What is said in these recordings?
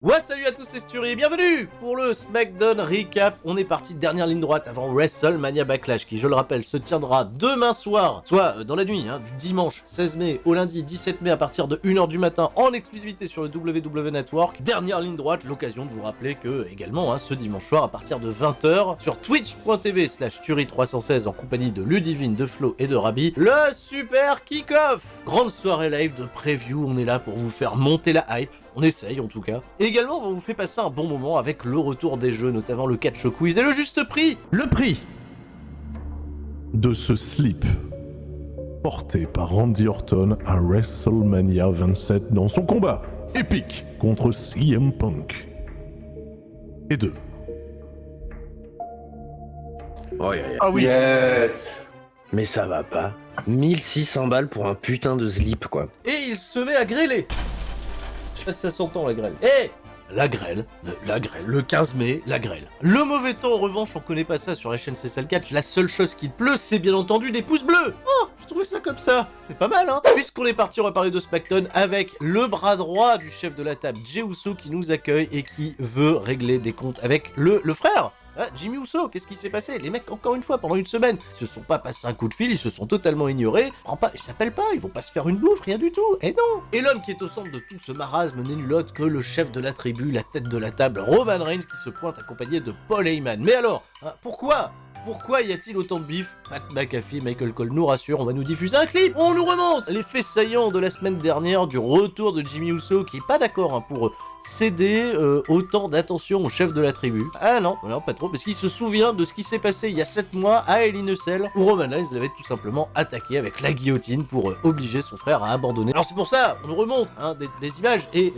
Ouais, salut à tous, c'est Sturi, bienvenue pour le SmackDown Recap. On est parti de dernière ligne droite avant WrestleMania Backlash, qui, je le rappelle, se tiendra demain soir, soit dans la nuit, du dimanche 16 mai au lundi 17 mai à partir de 1h du matin, en exclusivité sur le WWE Network. Dernière ligne droite, l'occasion de vous rappeler que, également, ce dimanche soir, à partir de 20h, sur twitch.tv/Sturi316, en compagnie de Ludivine, de Flo et de Rabi, le Super Kick-Off. Grande soirée live de preview, on est là pour vous faire monter la hype. On essaye en tout cas. Et également, on vous fait passer un bon moment avec le retour des jeux, notamment le catch quiz et le juste prix. Le prix de ce slip porté par Randy Orton à WrestleMania 27 dans son combat épique contre CM Punk. Et 2. Oh, yeah, yeah. Ah oui. Yes. Mais ça va pas. 1600 balles pour un putain de slip, quoi. Et il se met à grêler. Je sais pas si ça s'entend la grêle. Eh, la grêle, le 15 mai, la grêle. Le mauvais temps, en revanche, on connaît pas ça sur la chaîne CSL4. La seule chose qui pleut, c'est bien entendu des pouces bleus. Oh, je trouvais ça comme ça. C'est pas mal, hein. Puisqu'on est parti, on va parler de SmackDown avec le bras droit du chef de la table, Jey Uso, qui nous accueille et qui veut régler des comptes avec le frère. Jimmy Uso, qu'est-ce qui s'est passé? Les mecs, encore une fois, pendant une semaine, ils se sont pas passés un coup de fil, ils se sont totalement ignorés. Ils s'appellent pas, ils vont pas se faire une bouffe, rien du tout. Et non. Et l'homme qui est au centre de tout ce marasme n'est nul autre que le chef de la tribu, la tête de la table, Roman Reigns, qui se pointe accompagné de Paul Heyman. Mais alors, pourquoi y a-t-il autant de bif? Pat McAfee, Michael Cole nous rassure, on va nous diffuser un clip. On nous remonte les faits saillants de la semaine dernière du retour de Jimmy Uso, qui est pas d'accord pour céder autant d'attention au chef de la tribu. Ah non, pas trop, parce qu'il se souvient de ce qui s'est passé il y a 7 mois à Hell in a Cell, où Roman Reigns l'avait tout simplement attaqué avec la guillotine pour obliger son frère à abandonner. Alors c'est pour ça, on nous remonte des images, et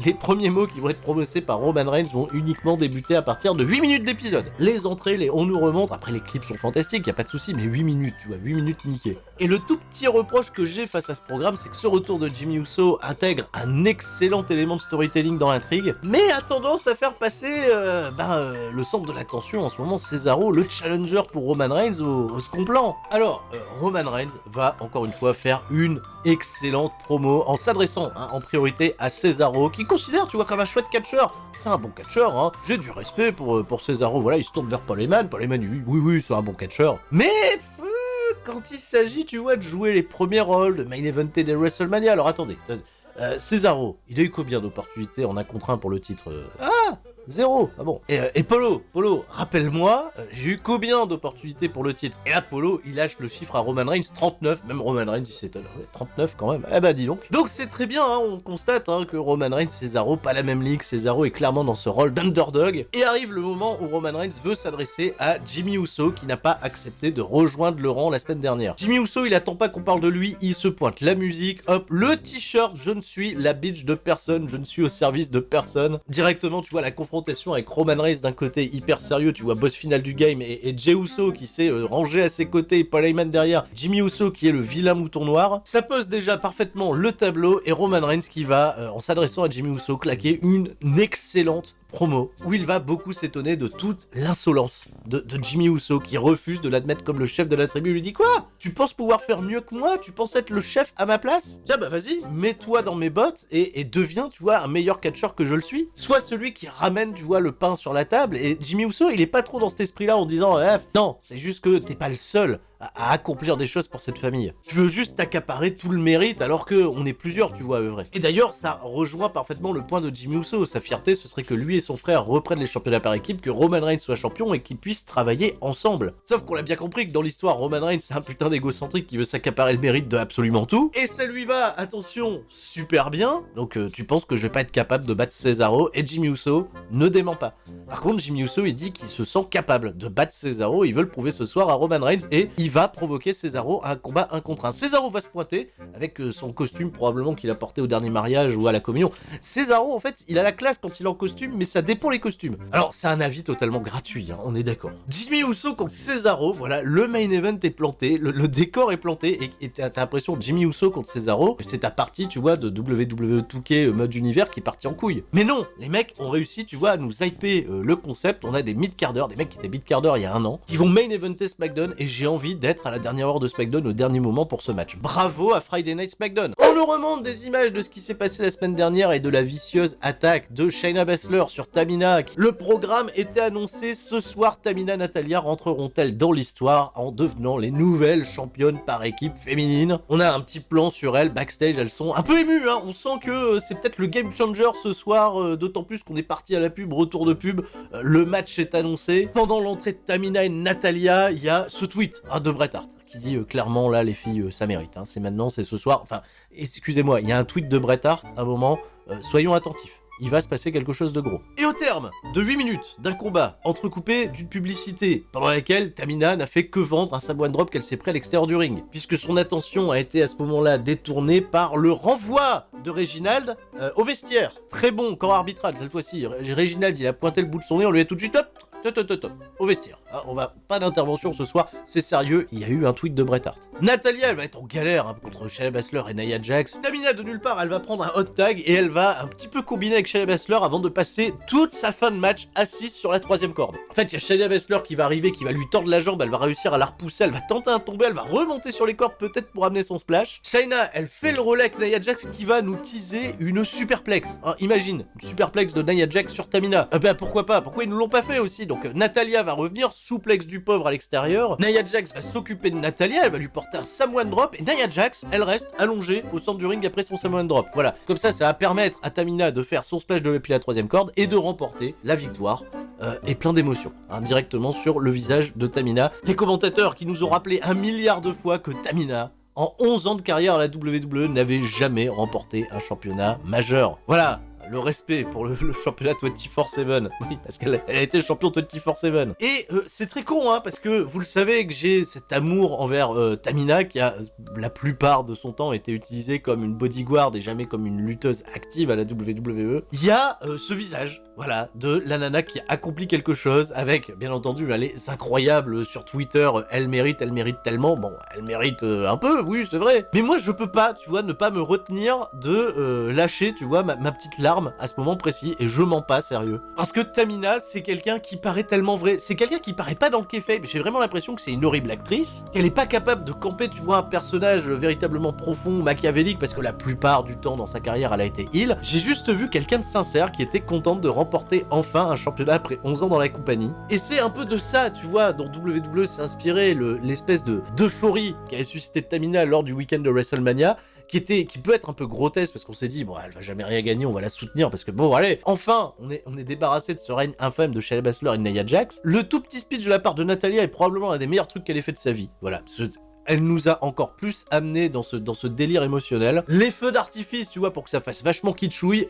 les premiers mots qui vont être prononcés par Roman Reigns vont uniquement débuter à partir de 8 minutes d'épisode. Les entrées, on nous remonte, après les clips sont fantastiques, y a pas de souci, mais 8 minutes, tu vois, 8 minutes niquées. Et le tout petit reproche que j'ai face à ce programme, c'est que ce retour de Jimmy Uso intègre un excellent élément de storytelling dans l'intrigue, mais a tendance à faire passer le centre de l'attention en ce moment, Cesaro, le challenger pour Roman Reigns au second plan. Alors, Roman Reigns va encore une fois faire une excellente promo en s'adressant en priorité à Cesaro, qui considère, tu vois, comme un chouette catcheur. C'est un bon catcheur, j'ai du respect pour Cesaro. Voilà, il se tourne vers Paul Heyman, oui, c'est un bon catcheur. Mais quand il s'agit, tu vois, de jouer les premiers rôles, de main eventer des WrestleMania, alors attendez, Cesaro, il a eu combien d'opportunités en un contre un pour le titre? Zéro. Ah bon. Et Polo, rappelle-moi, j'ai eu combien d'opportunités pour le titre? Et là, Polo, il lâche le chiffre à Roman Reigns, 39. Même Roman Reigns, il s'étonne. Ouais, 39 quand même. Eh bah, dis donc. Donc, c'est très bien, on constate que Roman Reigns, Cesaro, pas la même ligue. Cesaro est clairement dans ce rôle d'underdog. Et arrive le moment où Roman Reigns veut s'adresser à Jimmy Uso, qui n'a pas accepté de rejoindre le rang la semaine dernière. Jimmy Uso, il attend pas qu'on parle de lui, il se pointe. La musique, hop, le t-shirt, je ne suis la bitch de personne, je ne suis au service de personne. Directement, tu vois, la confrontation avec Roman Reigns d'un côté hyper sérieux, tu vois, boss final du game, et Jey Uso qui s'est rangé à ses côtés, Paul Heyman derrière, Jimmy Uso qui est le vilain mouton noir. Ça pose déjà parfaitement le tableau, et Roman Reigns qui va, en s'adressant à Jimmy Uso, claquer une excellente promo, où il va beaucoup s'étonner de toute l'insolence de Jimmy Uso, qui refuse de l'admettre comme le chef de la tribu. Il lui dit: quoi? Tu penses pouvoir faire mieux que moi? Tu penses être le chef à ma place? Tiens, bah vas-y, mets-toi dans mes bottes et deviens, tu vois, un meilleur catcheur que je le suis. Sois celui qui ramène, tu vois, le pain sur la table. Et Jimmy Uso, il est pas trop dans cet esprit-là en disant: non, c'est juste que t'es pas le seul à accomplir des choses pour cette famille. Je veux juste accaparer tout le mérite alors que on est plusieurs, tu vois, à œuvrer. Et d'ailleurs, ça rejoint parfaitement le point de Jimmy Uso. Sa fierté, ce serait que lui et son frère reprennent les championnats par équipe, que Roman Reigns soit champion et qu'ils puissent travailler ensemble. Sauf qu'on l'a bien compris que dans l'histoire, Roman Reigns, c'est un putain d'égocentrique qui veut s'accaparer le mérite de absolument tout. Et ça lui va, attention, super bien. Donc tu penses que je vais pas être capable de battre Cesaro? Et Jimmy Uso ne dément pas. Par contre, Jimmy Uso, il dit qu'il se sent capable de battre Cesaro. Il veut le prouver ce soir à Roman Reigns et il va provoquer Cesaro à un combat 1 contre 1. Cesaro va se pointer avec son costume probablement qu'il a porté au dernier mariage ou à la communion. Cesaro, en fait, il a la classe quand il est en costume, mais ça dépend les costumes. Alors, c'est un avis totalement gratuit, on est d'accord. Jimmy Uso contre Cesaro, voilà, le main event est planté, le décor est planté, et t'as l'impression de Jimmy Uso contre Cesaro, c'est ta partie, tu vois, de WWE 2K mode univers qui est partie en couille. Mais non, les mecs ont réussi, tu vois, à nous hyper le concept. On a des mid-carders, des mecs qui étaient mid-carders il y a un an, qui vont main eventer SmackDown, et j'ai envie d'être à la dernière heure de SmackDown au dernier moment pour ce match. Bravo à Friday Night SmackDown. On nous remonte des images de ce qui s'est passé la semaine dernière et de la vicieuse attaque de Shayna Baszler sur Tamina. Le programme était annoncé ce soir. Tamina et Natalya rentreront-elles dans l'histoire en devenant les nouvelles championnes par équipe féminine. On a un petit plan sur elles backstage, elles sont un peu émues, hein. On sent que c'est peut-être le game changer ce soir, d'autant plus qu'on est parti à la pub, retour de pub, le match est annoncé. Pendant l'entrée de Tamina et Natalya, il y a ce tweet de Bret Hart qui dit clairement là les filles ça mérite, hein. C'est maintenant, c'est ce soir, enfin excusez-moi, il y a un tweet de Bret Hart à un moment, soyons attentifs. Il va se passer quelque chose de gros. Et au terme de 8 minutes d'un combat entrecoupé d'une publicité pendant laquelle Tamina n'a fait que vendre un Samoan Drop qu'elle s'est pris à l'extérieur du ring, puisque son attention a été à ce moment-là détournée par le renvoi de Reginald au vestiaire. Très bon corps arbitral cette fois-ci. Reginald il a pointé le bout de son nez, on lui a tout de suite au vestiaire. Ah, on va pas d'intervention ce soir, c'est sérieux, il y a eu un tweet de Bret Hart. Natalya, elle va être en galère contre Shayna Baszler et Nia Jax. Tamina, de nulle part, elle va prendre un hot tag et elle va un petit peu combiner avec Shayna Baszler avant de passer toute sa fin de match assise sur la 3ème corde. En fait, il y a Shayna Baszler qui va arriver, qui va lui tordre la jambe, elle va réussir à la repousser, elle va tenter un tomber, elle va remonter sur les cordes peut-être pour amener son splash. Shayna, elle fait le relais avec Nia Jax qui va nous teaser une superplex. Hein, imagine, une superplex de Nia Jax sur Tamina. Ben pourquoi pas, pourquoi ils nous l'ont pas fait aussi? Donc Natalya va revenir, souplex du pauvre à l'extérieur. Nia Jax va s'occuper de Natalya, elle va lui porter un Samoan Drop et Nia Jax, elle reste allongée au centre du ring après son Samoan Drop. Voilà, comme ça va permettre à Tamina de faire son splash de depuis la 3ème corde et de remporter la victoire. Et plein d'émotions, hein, directement sur le visage de Tamina. Les commentateurs qui nous ont rappelé 1 milliard de fois que Tamina, en 11 ans de carrière à la WWE, n'avait jamais remporté un championnat majeur. Voilà. Le respect pour le championnat 24/7. Oui, parce qu'elle a été champion 24/7. Et c'est très con, hein, parce que vous le savez que j'ai cet amour envers Tamina, qui a la plupart de son temps été utilisée comme une bodyguard et jamais comme une lutteuse active à la WWE. Il y a ce visage, voilà, de la nana qui accomplit quelque chose avec, bien entendu, elle est incroyable sur Twitter, elle mérite tellement. Bon, elle mérite un peu, oui, c'est vrai. Mais moi, je peux pas, tu vois, ne pas me retenir de lâcher, tu vois, ma petite larme à ce moment précis, et je mens pas, sérieux. Parce que Tamina, c'est quelqu'un qui paraît tellement vrai, c'est quelqu'un qui paraît pas dans le kayfabe, j'ai vraiment l'impression que c'est une horrible actrice, qu'elle est pas capable de camper, tu vois, un personnage véritablement profond, machiavélique, parce que la plupart du temps dans sa carrière, elle a été heel. J'ai juste vu quelqu'un de sincère qui était contente de remporter enfin un championnat après 11 ans dans la compagnie. Et c'est un peu de ça, tu vois, dont WWE s'est inspiré, l'espèce d'euphorie qu'a suscité Tamina lors du week-end de WrestleMania, qui peut être un peu grotesque parce qu'on s'est dit bon, elle va jamais rien gagner, on va la soutenir parce que bon, allez, enfin on est débarrassé de ce règne infâme de Shayna Baszler et Nia Jax. Le tout petit speech de la part de Natalya est probablement un des meilleurs trucs qu'elle ait fait de sa vie. Voilà, elle nous a encore plus amené dans ce délire émotionnel. Les feux d'artifice, tu vois, pour que ça fasse vachement kitschouille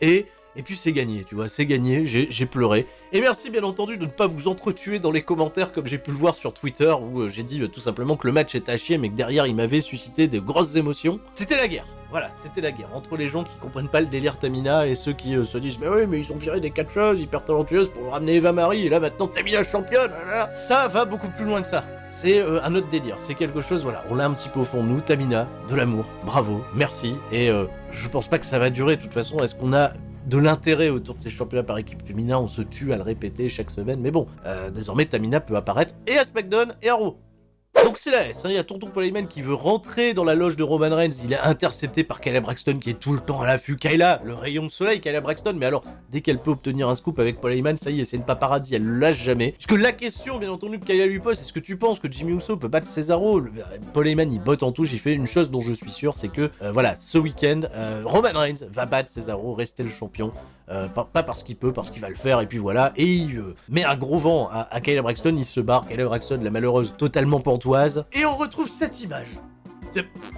et puis c'est gagné, tu vois, c'est gagné, j'ai pleuré. Et merci bien entendu de ne pas vous entretuer dans les commentaires comme j'ai pu le voir sur Twitter où j'ai dit tout simplement que le match était à chier mais que derrière il m'avait suscité de grosses émotions. C'était la guerre. Voilà, c'était la guerre entre les gens qui comprennent pas le délire Tamina et ceux qui se disent mais oui, mais ils ont viré des catcheuses hyper talentueuses pour ramener Eva Marie et là maintenant Tamina championne. Là. Ça va beaucoup plus loin que ça. C'est un autre délire, c'est quelque chose, voilà, on l'a un petit peu au fond de nous. Tamina, de l'amour, bravo, merci. Et je pense pas que ça va durer de toute façon. Est-ce qu'on a de l'intérêt autour de ces championnats par équipe féminin? On se tue à le répéter chaque semaine, mais bon, désormais Tamina peut apparaître et à SmackDown et à Raw. Donc c'est la S, hein. Il y a Tonton Paul Heyman qui veut rentrer dans la loge de Roman Reigns, il est intercepté par Kayla Braxton qui est tout le temps à l'affût. Kayla, le rayon de soleil, Kayla Braxton, mais alors dès qu'elle peut obtenir un scoop avec Paul Heyman, ça y est, c'est une paparazzi, elle le lâche jamais. Puisque la question, bien entendu, que Kayla lui pose, est-ce que tu penses que Jimmy Uso peut battre Cesaro? Paul Heyman il botte en touche, il fait une chose dont je suis sûr, c'est que voilà, ce week-end, Roman Reigns va battre Cesaro, rester le champion. Pas parce qu'il peut, parce qu'il va le faire, et puis voilà. Et il met un gros vent à Kayla Braxton, il se barre. Kayla Braxton, la malheureuse, totalement pantoise. Et on retrouve cette image.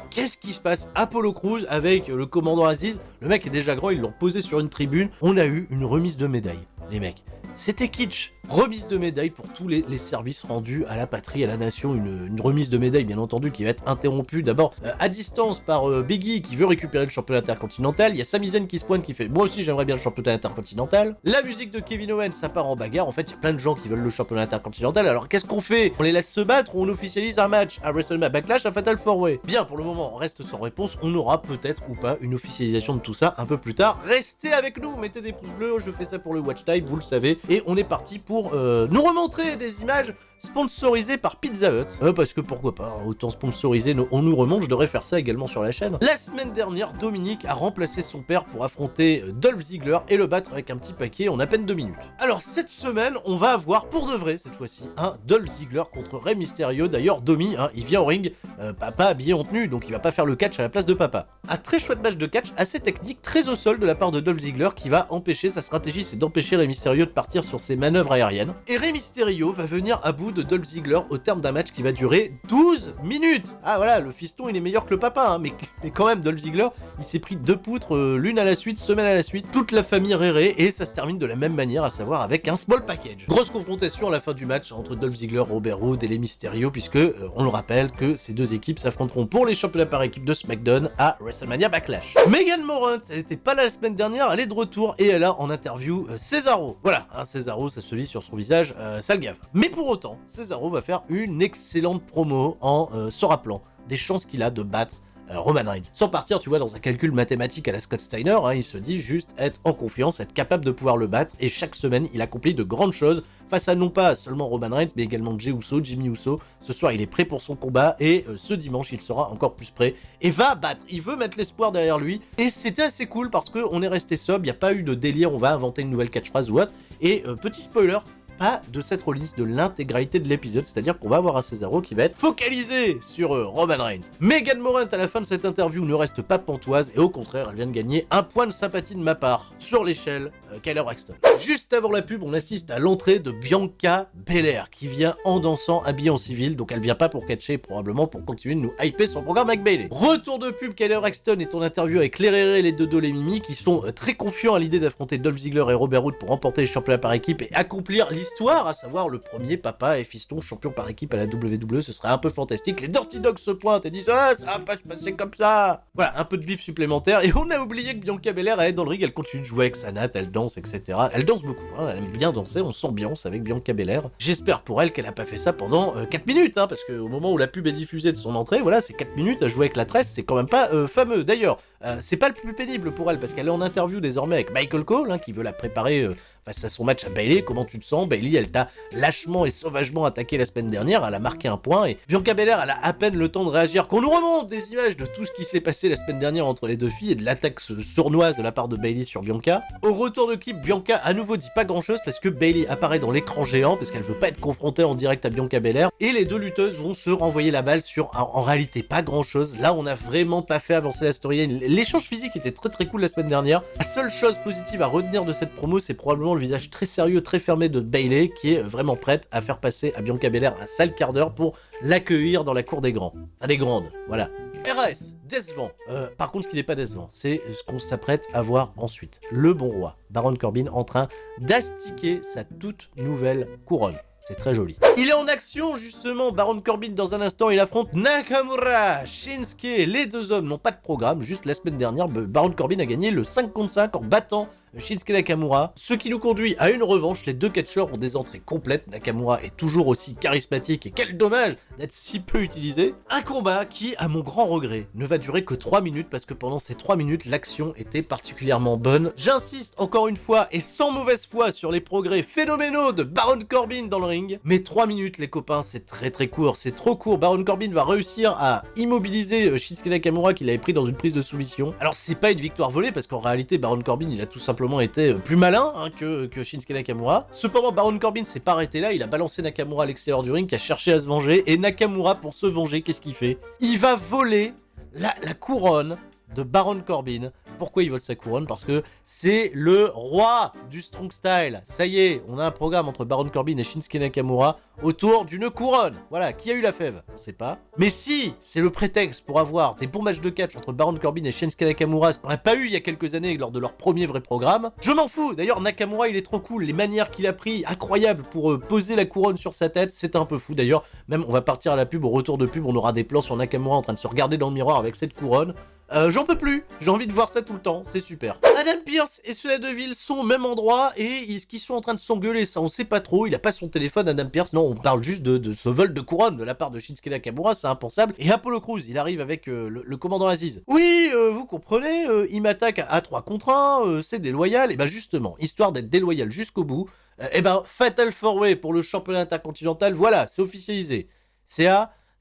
Qu'est-ce qui se passe? Apollo Crews avec le commandant Aziz. Le mec est déjà grand, ils l'ont posé sur une tribune. On a eu une remise de médaille, les mecs. C'était kitsch. Remise de médaille pour tous les services rendus à la patrie, à la nation. Une remise de médaille, bien entendu, qui va être interrompue d'abord à distance par Biggie qui veut récupérer le championnat intercontinental. Il y a Sami Zayn qui se pointe qui fait moi aussi j'aimerais bien le championnat intercontinental. La musique de Kevin Owens, ça part en bagarre. En fait, il y a plein de gens qui veulent le championnat intercontinental. Alors qu'est-ce qu'on fait? On les laisse se battre ou on officialise un match à WrestleMania Backlash à Fatal 4-Way? Bien, pour le moment, on reste sans réponse. On aura peut-être ou pas une officialisation de tout ça un peu plus tard. Restez avec nous, mettez des pouces bleus. Je fais ça pour le watch time. Skype, vous le savez. Et on est parti pour nous remontrer des images sponsorisé par Pizza Hut. Parce que pourquoi pas, autant sponsoriser, on nous remonte, je devrais faire ça également sur la chaîne. La semaine dernière, Dominique a remplacé son père pour affronter Dolph Ziggler et le battre avec un petit paquet en à peine 2 minutes. Alors cette semaine, on va avoir pour de vrai cette fois-ci un Dolph Ziggler contre Rey Mysterio. D'ailleurs, Domi, il vient au ring, papa habillé en tenue, donc il va pas faire le catch à la place de papa. Un très chouette match de catch, assez technique, très au sol de la part de Dolph Ziggler qui va empêcher, sa stratégie c'est d'empêcher Rey Mysterio de partir sur ses manœuvres aériennes. Et Rey Mysterio va venir à bout de Dolph Ziggler au terme d'un match qui va durer 12 minutes. Ah voilà, le fiston il est meilleur que le papa, mais quand même Dolph Ziggler, il s'est pris 2 poutres l'une à la suite, semaine à la suite, toute la famille rérée, et ça se termine de la même manière, à savoir avec un small package. Grosse confrontation à la fin du match entre Dolph Ziggler, Robert Roode et les Mysterio, puisque on le rappelle que ces deux équipes s'affronteront pour les championnats par équipe de SmackDown à WrestleMania Backlash. Megan Morant, elle était pas là la semaine dernière, elle est de retour et elle a en interview Cesaro. Voilà, Cesaro, ça se lit sur son visage, ça le gave. Mais pour autant, Cesaro va faire une excellente promo en se rappelant des chances qu'il a de battre Roman Reigns. Sans partir, tu vois, dans un calcul mathématique à la Scott Steiner, il se dit juste être en confiance, être capable de pouvoir le battre, et chaque semaine, il accomplit de grandes choses face à non pas seulement Roman Reigns, mais également Jey Uso, Jimmy Uso. Ce soir, il est prêt pour son combat, et ce dimanche, il sera encore plus prêt, et va battre. Il veut mettre l'espoir derrière lui, et c'était assez cool, parce qu'on est resté sobre, il n'y a pas eu de délire, on va inventer une nouvelle catchphrase ou autre, et petit spoiler, pas de cette release de l'intégralité de l'épisode, c'est-à-dire qu'on va avoir un Cesaro qui va être focalisé sur Roman Reigns. Megan Morant à la fin de cette interview ne reste pas pantoise et au contraire elle vient de gagner un point de sympathie de ma part sur l'échelle Kayla Braxton. Juste avant la pub, on assiste à l'entrée de Bianca Belair qui vient en dansant habillée en civil, donc elle vient pas pour catcher, probablement pour continuer de nous hyper son programme avec Bayley. Retour de pub, Kayla Braxton est en interview avec les Réré et les Dodo les Mimi qui sont très confiants à l'idée d'affronter Dolph Ziggler et Robert Roode pour remporter les championnats par équipe et accomplir l'histoire, à savoir le premier papa et fiston champion par équipe à la WWE. Ce serait un peu fantastique. Les Dirty Dogs se pointent et disent ça va pas se passer comme ça. Voilà, un peu de vif supplémentaire. Et on a oublié que Bianca Belair, elle est dans le ring, elle continue de jouer avec sa natte, elle danse, etc. Elle danse beaucoup, elle aime bien danser, on s'ambiance avec Bianca Belair. J'espère pour elle qu'elle a pas fait ça pendant 4 minutes, parce qu'au moment où la pub est diffusée de son entrée, voilà, c'est 4 minutes à jouer avec la tresse, c'est quand même pas fameux. D'ailleurs, c'est pas le plus pénible pour elle, parce qu'elle est en interview désormais avec Michael Cole, qui veut la préparer face à son match à Bayley. Comment tu te sens? Bayley, elle t'a lâchement et sauvagement attaqué la semaine dernière, elle a marqué un point, et Bianca Belair, elle a à peine le temps de réagir qu'on nous remonte des images de tout ce qui s'est passé la semaine dernière entre les deux filles et de l'attaque sournoise de la part de Bayley sur Bianca. Au retour de clip, Bianca à nouveau dit pas grand chose parce que Bayley apparaît dans l'écran géant parce qu'elle veut pas être confrontée en direct à Bianca Belair, et les deux lutteuses vont se renvoyer la balle sur en réalité pas grand chose. Là, on a vraiment pas fait avancer la storyline. L'échange physique était très cool la semaine dernière. La seule chose positive à retenir de cette promo, c'est probablement le visage très sérieux, très fermé de Bayley qui est vraiment prête à faire passer à Bianca Belair un sale quart d'heure pour l'accueillir dans la cour des grands. Enfin, des grandes, voilà. RS, décevant. Par contre, ce qui n'est pas décevant, c'est ce qu'on s'apprête à voir ensuite. Le bon roi, Baron Corbin, en train d'astiquer sa toute nouvelle couronne. C'est très joli. Il est en action, justement, Baron Corbin, dans un instant, il affronte Nakamura, Shinsuke. Les deux hommes n'ont pas de programme, juste la semaine dernière, Baron Corbin a gagné le 5 contre 5 en battant Shinsuke Nakamura, ce qui nous conduit à une revanche. Les deux catcheurs ont des entrées complètes, Nakamura est toujours aussi charismatique et quel dommage d'être si peu utilisé. Un combat qui, à mon grand regret, ne va durer que 3 minutes parce que pendant ces 3 minutes, l'action était particulièrement bonne. J'insiste encore une fois et sans mauvaise foi sur les progrès phénoménaux de Baron Corbin dans le ring, mais 3 minutes les copains, c'est très court, c'est trop court. Baron Corbin va réussir à immobiliser Shinsuke Nakamura qu'il avait pris dans une prise de soumission. Alors c'est pas une victoire volée parce qu'en réalité Baron Corbin il a tout simplement été plus malin que Shinsuke Nakamura. Cependant, Baron Corbin s'est pas arrêté là, il a balancé Nakamura à l'extérieur du ring, qui a cherché à se venger, et Nakamura, pour se venger, qu'est-ce qu'il fait? Il va voler la couronne de Baron Corbin. Pourquoi il vole sa couronne? Parce que c'est le roi du strong style. Ça y est, on a un programme entre Baron Corbin et Shinsuke Nakamura autour d'une couronne. Voilà, qui a eu la fève? On sait pas. Mais si c'est le prétexte pour avoir des bons matchs de catch entre Baron Corbin et Shinsuke Nakamura, ce qu'on n'a pas eu il y a quelques années lors de leur premier vrai programme, je m'en fous. D'ailleurs, Nakamura, il est trop cool. Les manières qu'il a pris, incroyables, pour poser la couronne sur sa tête, c'est un peu fou. D'ailleurs, même on va partir à la pub, au retour de pub, on aura des plans sur Nakamura en train de se regarder dans le miroir avec cette couronne. J'en peux plus, j'ai envie de voir ça tout le temps, c'est super. Adam Pearce et Sonya Deville sont au même endroit et est-ce qu'ils sont en train de s'engueuler, ça on sait pas trop, il a pas son téléphone Adam Pearce, non on parle juste de ce vol de couronne de la part de Shinsuke Nakamura, c'est impensable. Et Apollo Crews, il arrive avec le commandant Aziz. Oui, vous comprenez, il m'attaque à 3 contre 1, c'est déloyal, et ben justement, histoire d'être déloyal jusqu'au bout, et ben Fatal 4-Way pour le championnat intercontinental, voilà, c'est officialisé.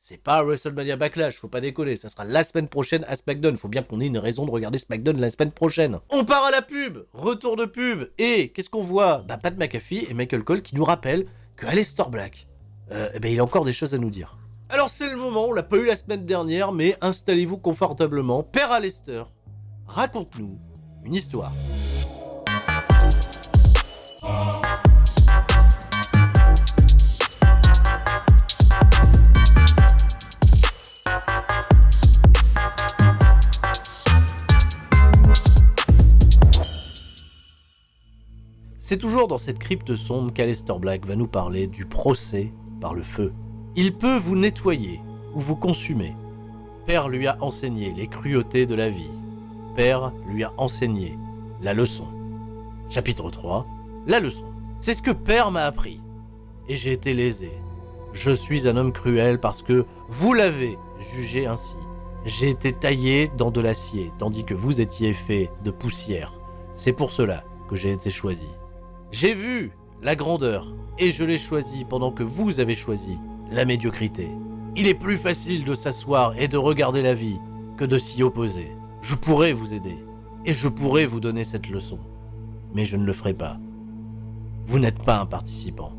C'est pas WrestleMania Backlash, faut pas déconner, ça sera la semaine prochaine à SmackDown, faut bien qu'on ait une raison de regarder SmackDown la semaine prochaine. On part à la pub, retour de pub, et qu'est-ce qu'on voit? Bah Pat McAfee et Michael Cole qui nous rappellent que Aleister Black, il a encore des choses à nous dire. Alors c'est le moment, on l'a pas eu la semaine dernière, mais installez-vous confortablement, Père Aleister, raconte-nous une histoire. C'est toujours dans cette crypte sombre qu'Aleister Black va nous parler du procès par le feu. Il peut vous nettoyer ou vous consumer. Père lui a enseigné les cruautés de la vie. Père lui a enseigné la leçon. Chapitre 3, la leçon. C'est ce que Père m'a appris. Et j'ai été lésé. Je suis un homme cruel parce que vous l'avez jugé ainsi. J'ai été taillé dans de l'acier, tandis que vous étiez fait de poussière. C'est pour cela que j'ai été choisi. J'ai vu la grandeur, et je l'ai choisi pendant que vous avez choisi la médiocrité. Il est plus facile de s'asseoir et de regarder la vie que de s'y opposer. Je pourrais vous aider, et je pourrais vous donner cette leçon, mais je ne le ferai pas. Vous n'êtes pas un participant.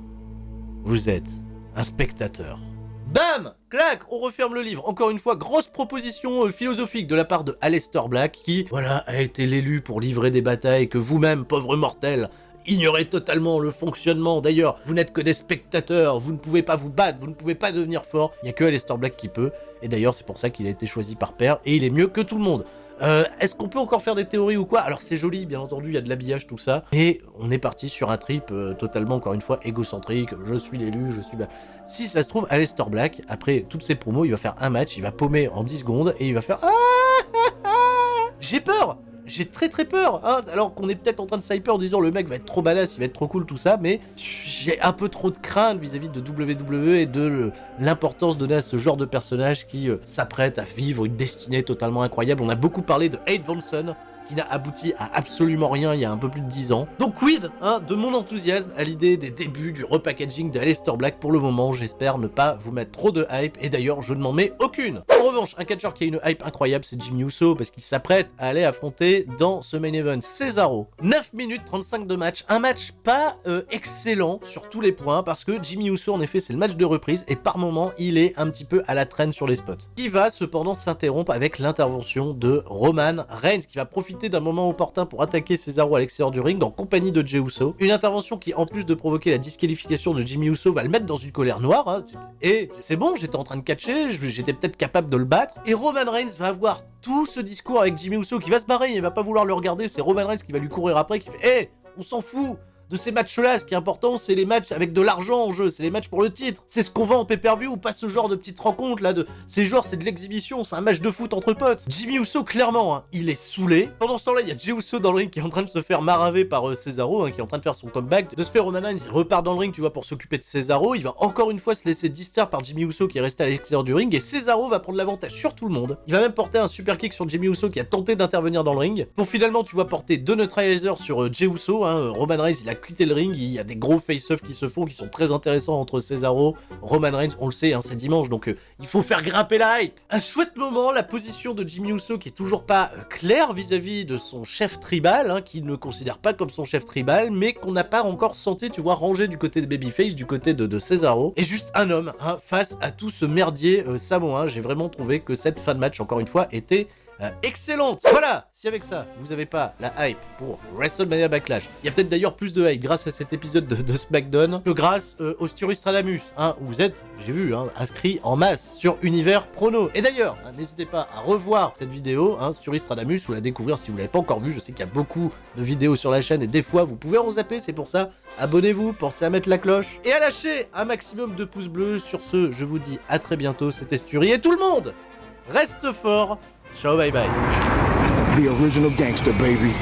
Vous êtes un spectateur. Bam! Clac! On referme le livre. Encore une fois, grosse proposition philosophique de la part de Aleister Black, qui, voilà, a été l'élu pour livrer des batailles que vous-même, pauvre mortel, ignorez totalement le fonctionnement. D'ailleurs, vous n'êtes que des spectateurs, vous ne pouvez pas vous battre, vous ne pouvez pas devenir fort. Il n'y a que Aleister Black qui peut, et d'ailleurs c'est pour ça qu'il a été choisi par Père, et il est mieux que tout le monde. Est-ce qu'on peut encore faire des théories ou quoi? Alors c'est joli, bien entendu, il y a de l'habillage, tout ça, et on est parti sur un trip totalement, encore une fois, égocentrique, je suis l'élu, je suis... Si ça se trouve, Aleister Black, après toutes ces promos, il va faire un match, il va paumer en 10 secondes, et il va faire... J'ai peur! J'ai très peur, hein, alors qu'on est peut-être en train de s'hyper en disant le mec va être trop badass, il va être trop cool, tout ça, mais j'ai un peu trop de crainte vis-à-vis de WWE et de l'importance donnée à ce genre de personnage qui s'apprête à vivre une destinée totalement incroyable. On a beaucoup parlé de Abe Vonson, qui n'a abouti à absolument rien il y a un peu plus de 10 ans. Donc quid de mon enthousiasme à l'idée des débuts du repackaging d'Aleister Black. Pour le moment, j'espère ne pas vous mettre trop de hype, et d'ailleurs je ne m'en mets aucune. En revanche, un catcheur qui a une hype incroyable, c'est Jimmy Uso, parce qu'il s'apprête à aller affronter dans ce main event Cesaro. 9 minutes 35 de match, un match pas excellent sur tous les points, parce que Jimmy Uso en effet c'est le match de reprise, et par moment il est un petit peu à la traîne sur les spots. Il va cependant s'interrompre avec l'intervention de Roman Reigns, qui va profiter d'un moment opportun pour attaquer Cesaro à l'extérieur du ring en compagnie de Jey Uso. Une intervention qui, en plus de provoquer la disqualification de Jimmy Uso, va le mettre dans une colère noire, hein. Et c'est bon, j'étais en train de catcher, j'étais peut-être capable de le battre, et Roman Reigns va avoir tout ce discours avec Jimmy Uso qui va se barrer, il va pas vouloir le regarder, c'est Roman Reigns qui va lui courir après, qui fait « Hey, on s'en fout de ces matchs-là, ce qui est important, c'est les matchs avec de l'argent en jeu, c'est les matchs pour le titre. C'est ce qu'on vend en pay-per-view, ou pas ce genre de petites rencontres là, c'est de l'exhibition, c'est un match de foot entre potes. » Jimmy Uso, clairement, hein, il est saoulé. Pendant ce temps-là, il y a Jey Uso dans le ring qui est en train de se faire maraver par Cesaro, hein, qui est en train de faire son comeback. De ce fait, Roman Reigns, il repart dans le ring, tu vois, pour s'occuper de Cesaro. Il va encore une fois se laisser distraire par Jimmy Uso qui est resté à l'extérieur du ring, et Cesaro va prendre l'avantage sur tout le monde. Il va même porter un super kick sur Jimmy Uso qui a tenté d'intervenir dans le ring, pour finalement, tu vois, porter 2 neutralizers sur Jey Uso, hein. Roman Reigns, il a quitté le ring, il y a des gros face-off qui se font, qui sont très intéressants entre Cesaro, Roman Reigns, on le sait, hein, c'est dimanche, donc il faut faire grimper la hype. Un chouette moment, la position de Jimmy Uso qui est toujours pas claire vis-à-vis de son chef tribal, hein, qu'il ne considère pas comme son chef tribal, mais qu'on n'a pas encore senti, tu vois, rangé du côté de Babyface, du côté de Cesaro, et juste un homme, hein, face à tout ce merdier samoan. J'ai vraiment trouvé que cette fin de match, encore une fois, était excellente. Voilà, si avec ça, vous avez pas la hype pour WrestleMania Backlash, il y a peut-être d'ailleurs plus de hype grâce à cet épisode de SmackDown que grâce au Sturistradamus, hein, où vous êtes, j'ai vu, hein, inscrit en masse sur Univers Prono. Et d'ailleurs, hein, n'hésitez pas à revoir cette vidéo, hein, Sturistradamus, ou la découvrir si vous l'avez pas encore vue. Je sais qu'il y a beaucoup de vidéos sur la chaîne et des fois vous pouvez en zapper, c'est pour ça, abonnez-vous, pensez à mettre la cloche et à lâcher un maximum de pouces bleus. Sur ce, je vous dis à très bientôt, c'était Sturi, et tout le monde reste fort Ciao, bye bye. The original gangster, baby.